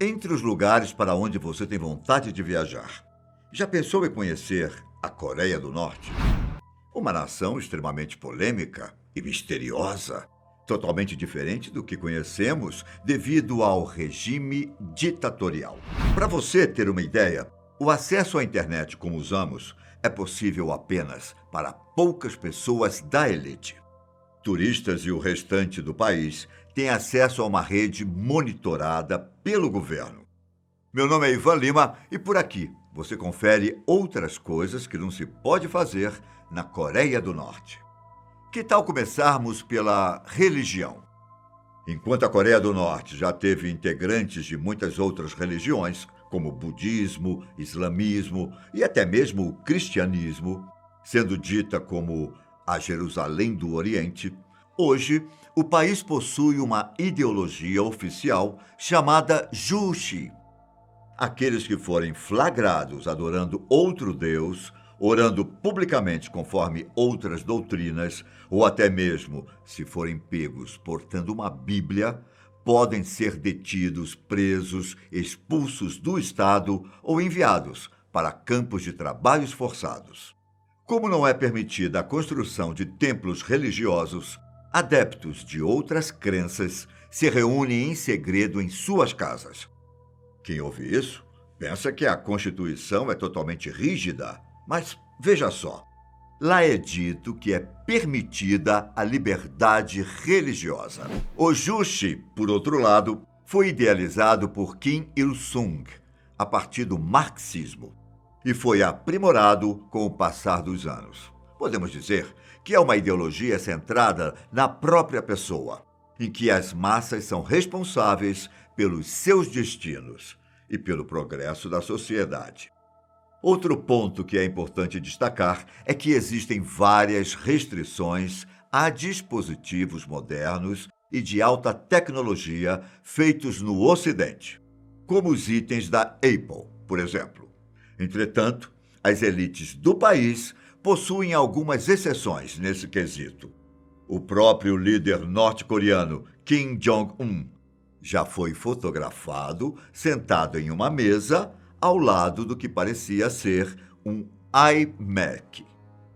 Entre os lugares para onde você tem vontade de viajar, já pensou em conhecer a Coreia do Norte? Uma nação extremamente polêmica e misteriosa, totalmente diferente do que conhecemos devido ao regime ditatorial. Para você ter uma ideia, o acesso à internet como usamos é possível apenas para poucas pessoas da elite. Turistas e o restante do país têm acesso a uma rede monitorada pelo governo. Meu nome é Ivan Lima e por aqui você confere outras coisas que não se pode fazer na Coreia do Norte. Que tal começarmos pela religião? Enquanto a Coreia do Norte já teve integrantes de muitas outras religiões, como budismo, islamismo e até mesmo o cristianismo, sendo dita como a Jerusalém do Oriente, hoje o país possui uma ideologia oficial chamada Juche. Aqueles que forem flagrados adorando outro Deus, orando publicamente conforme outras doutrinas, ou até mesmo se forem pegos portando uma Bíblia, podem ser detidos, presos, expulsos do Estado ou enviados para campos de trabalhos forçados. Como não é permitida a construção de templos religiosos, adeptos de outras crenças se reúnem em segredo em suas casas. Quem ouve isso pensa que a Constituição é totalmente rígida, mas veja só. Lá é dito que é permitida a liberdade religiosa. O Juche, por outro lado, foi idealizado por Kim Il-sung a partir do marxismo e foi aprimorado com o passar dos anos. Podemos dizer que é uma ideologia centrada na própria pessoa, em que as massas são responsáveis pelos seus destinos e pelo progresso da sociedade. Outro ponto que é importante destacar é que existem várias restrições a dispositivos modernos e de alta tecnologia feitos no Ocidente, como os itens da Apple, por exemplo. Entretanto, as elites do país possuem algumas exceções nesse quesito. O próprio líder norte-coreano Kim Jong-un já foi fotografado sentado em uma mesa ao lado do que parecia ser um iMac.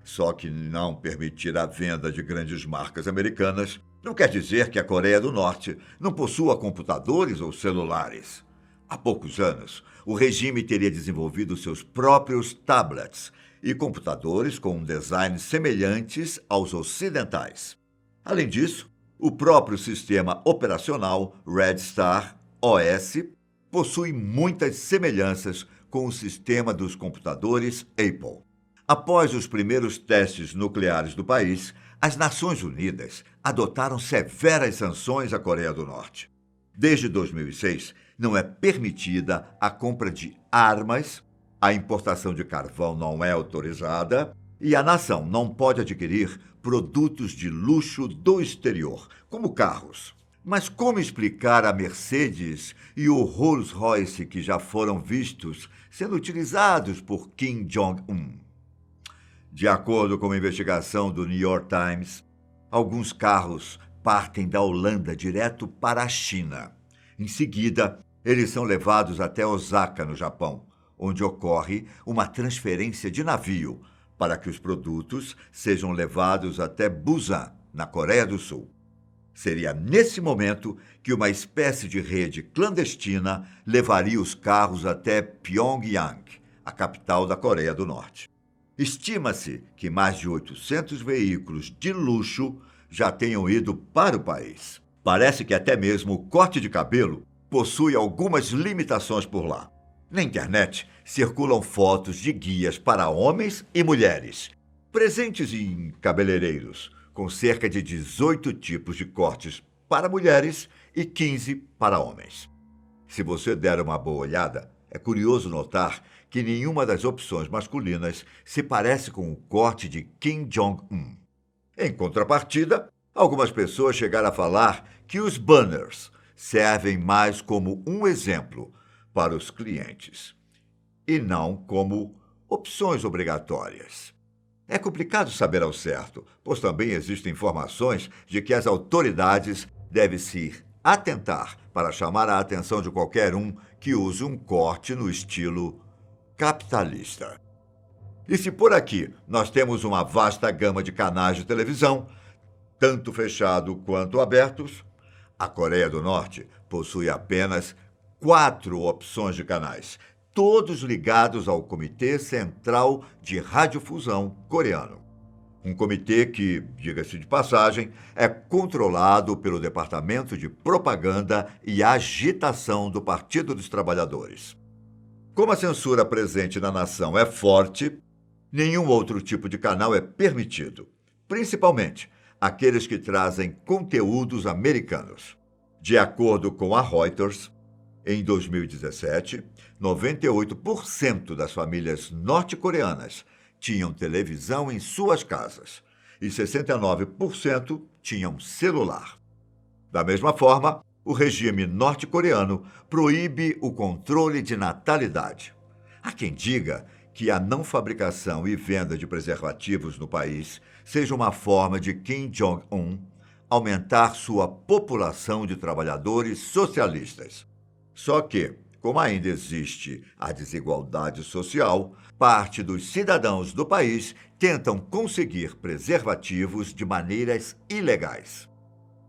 Só que não permitir a venda de grandes marcas americanas não quer dizer que a Coreia do Norte não possua computadores ou celulares. Há poucos anos, o regime teria desenvolvido seus próprios tablets e computadores com um design semelhantes aos ocidentais. Além disso, o próprio sistema operacional Red Star OS possui muitas semelhanças com o sistema dos computadores Apple. Após os primeiros testes nucleares do país, as Nações Unidas adotaram severas sanções à Coreia do Norte. Desde 2006, não é permitida a compra de armas, a importação de carvão não é autorizada e a nação não pode adquirir produtos de luxo do exterior, como carros. Mas como explicar a Mercedes e o Rolls-Royce que já foram vistos sendo utilizados por Kim Jong-un? De acordo com uma investigação do New York Times, alguns carros partem da Holanda direto para a China. Em seguida, eles são levados até Osaka, no Japão, onde ocorre uma transferência de navio para que os produtos sejam levados até Busan, na Coreia do Sul. Seria nesse momento que uma espécie de rede clandestina levaria os carros até Pyongyang, a capital da Coreia do Norte. Estima-se que mais de 800 veículos de luxo já tenham ido para o país. Parece que até mesmo o corte de cabelo possui algumas limitações por lá. Na internet circulam fotos de guias para homens e mulheres, presentes em cabeleireiros, com cerca de 18 tipos de cortes para mulheres e 15 para homens. Se você der uma boa olhada, é curioso notar que nenhuma das opções masculinas se parece com o corte de Kim Jong-un. Em contrapartida, algumas pessoas chegaram a falar que os banners servem mais como um exemplo para os clientes e não como opções obrigatórias. É complicado saber ao certo, pois também existem informações de que as autoridades devem se atentar para chamar a atenção de qualquer um que use um corte no estilo capitalista. E se por aqui nós temos uma vasta gama de canais de televisão, tanto fechados quanto abertos, a Coreia do Norte possui apenas 4 opções de canais, todos ligados ao Comitê Central de Radiodifusão coreano. Um comitê que, diga-se de passagem, é controlado pelo Departamento de Propaganda e Agitação do Partido dos Trabalhadores. Como a censura presente na nação é forte, nenhum outro tipo de canal é permitido, principalmente aqueles que trazem conteúdos americanos. De acordo com a Reuters, em 2017, 98% das famílias norte-coreanas tinham televisão em suas casas e 69% tinham celular. Da mesma forma, o regime norte-coreano proíbe o controle de natalidade. Há quem diga que a não fabricação e venda de preservativos no país seja uma forma de Kim Jong-un aumentar sua população de trabalhadores socialistas. Só que, como ainda existe a desigualdade social, parte dos cidadãos do país tentam conseguir preservativos de maneiras ilegais.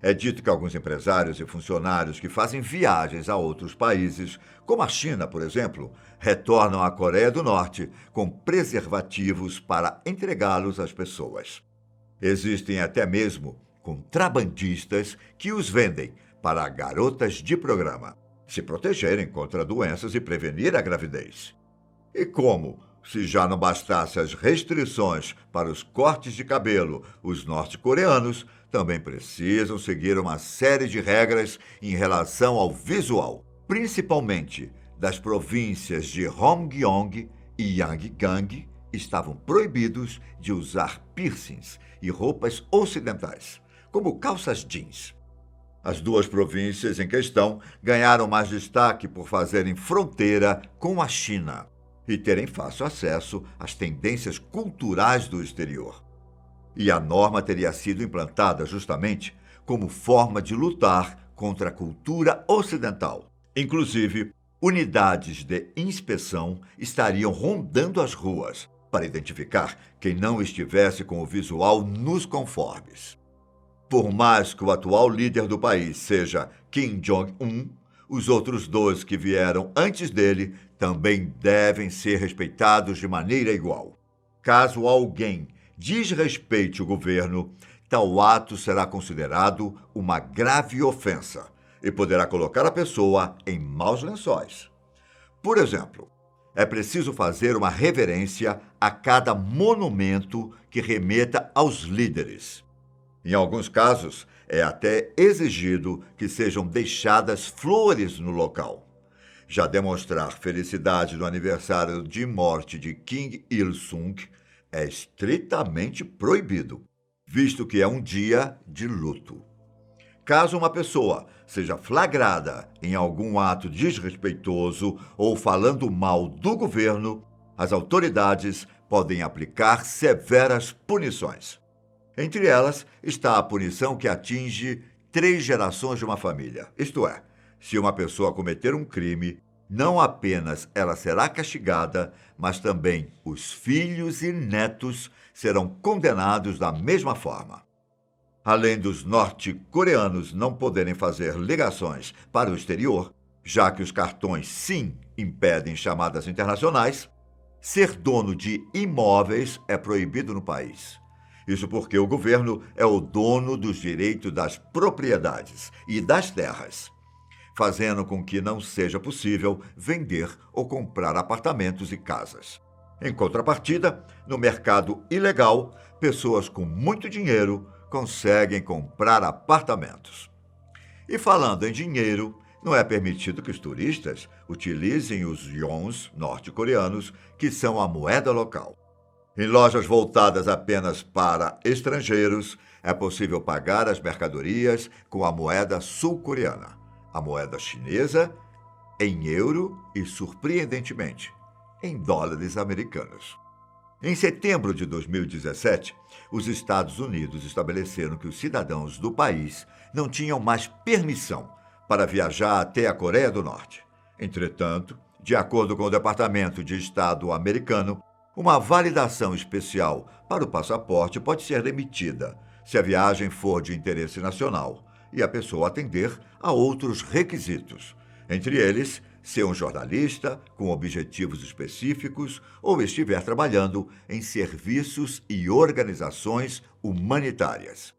É dito que alguns empresários e funcionários que fazem viagens a outros países, como a China, por exemplo, retornam à Coreia do Norte com preservativos para entregá-los às pessoas. Existem até mesmo contrabandistas que os vendem para garotas de programa se protegerem contra doenças e prevenir a gravidez. E como, se já não bastasse as restrições para os cortes de cabelo, os norte-coreanos também precisam seguir uma série de regras em relação ao visual, principalmente das províncias de Hamgyong e Yanggang, estavam proibidos de usar piercings e roupas ocidentais, como calças jeans. As 2 províncias em questão ganharam mais destaque por fazerem fronteira com a China e terem fácil acesso às tendências culturais do exterior. E a norma teria sido implantada justamente como forma de lutar contra a cultura ocidental. Inclusive, unidades de inspeção estariam rondando as ruas para identificar quem não estivesse com o visual nos conformes. Por mais que o atual líder do país seja Kim Jong-un, os outros 2 que vieram antes dele também devem ser respeitados de maneira igual. Caso alguém desrespeite o governo, tal ato será considerado uma grave ofensa e poderá colocar a pessoa em maus lençóis. Por exemplo, é preciso fazer uma reverência a cada monumento que remeta aos líderes. Em alguns casos, é até exigido que sejam deixadas flores no local. Já demonstrar felicidade no aniversário de morte de Kim Il-sung é estritamente proibido, visto que é um dia de luto. Caso uma pessoa seja flagrada em algum ato desrespeitoso ou falando mal do governo, as autoridades podem aplicar severas punições. Entre elas está a punição que atinge 3 gerações de uma família. Isto é, se uma pessoa cometer um crime, não apenas ela será castigada, mas também os filhos e netos serão condenados da mesma forma. Além dos norte-coreanos não poderem fazer ligações para o exterior, já que os cartões SIM impedem chamadas internacionais, ser dono de imóveis é proibido no país. Isso porque o governo é o dono dos direitos das propriedades e das terras, fazendo com que não seja possível vender ou comprar apartamentos e casas. Em contrapartida, no mercado ilegal, pessoas com muito dinheiro conseguem comprar apartamentos. E falando em dinheiro, não é permitido que os turistas utilizem os yons norte-coreanos, que são a moeda local. Em lojas voltadas apenas para estrangeiros, é possível pagar as mercadorias com a moeda sul-coreana, a moeda chinesa, em euro e, surpreendentemente, em dólares americanos. Em setembro de 2017, os Estados Unidos estabeleceram que os cidadãos do país não tinham mais permissão para viajar até a Coreia do Norte. Entretanto, de acordo com o Departamento de Estado americano, uma validação especial para o passaporte pode ser emitida se a viagem for de interesse nacional e a pessoa atender a outros requisitos, entre eles ser um jornalista com objetivos específicos ou estiver trabalhando em serviços e organizações humanitárias.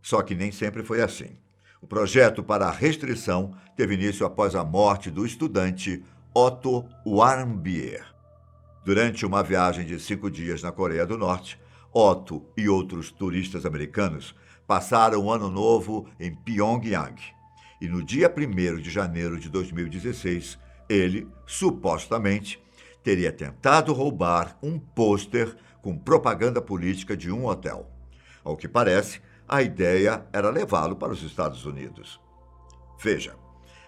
Só que nem sempre foi assim. O projeto para a restrição teve início após a morte do estudante Otto Warmbier. Durante uma viagem de 5 dias na Coreia do Norte, Otto e outros turistas americanos passaram o Ano Novo em Pyongyang. E no dia 1º de janeiro de 2016, ele, supostamente, teria tentado roubar um pôster com propaganda política de um hotel. Ao que parece, a ideia era levá-lo para os Estados Unidos. Veja,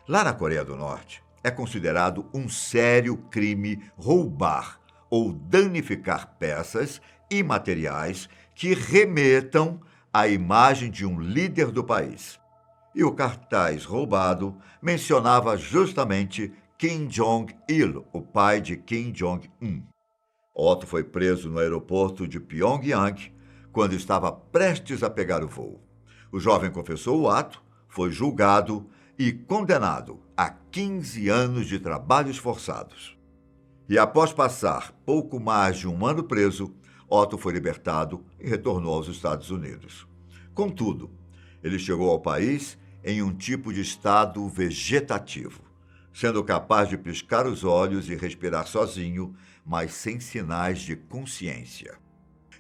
lá na Coreia do Norte, é considerado um sério crime roubar ou danificar peças e materiais que remetam à imagem de um líder do país. E o cartaz roubado mencionava justamente Kim Jong-il, o pai de Kim Jong-un. Otto foi preso no aeroporto de Pyongyang quando estava prestes a pegar o voo. O jovem confessou o ato, foi julgado e condenado a 15 anos de trabalhos forçados. E após passar pouco mais de um ano preso, Otto foi libertado e retornou aos Estados Unidos. Contudo, ele chegou ao país em um tipo de estado vegetativo, sendo capaz de piscar os olhos e respirar sozinho, mas sem sinais de consciência.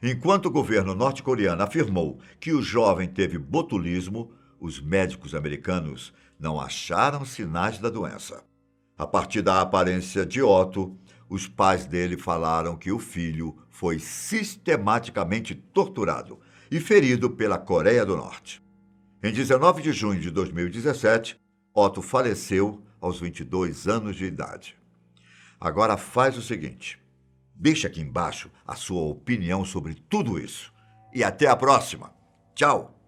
Enquanto o governo norte-coreano afirmou que o jovem teve botulismo, os médicos americanos não acharam sinais da doença. A partir da aparência de Otto, os pais dele falaram que o filho foi sistematicamente torturado e ferido pela Coreia do Norte. Em 19 de junho de 2017, Otto faleceu aos 22 anos de idade. Agora faz o seguinte, deixa aqui embaixo a sua opinião sobre tudo isso. E até a próxima. Tchau!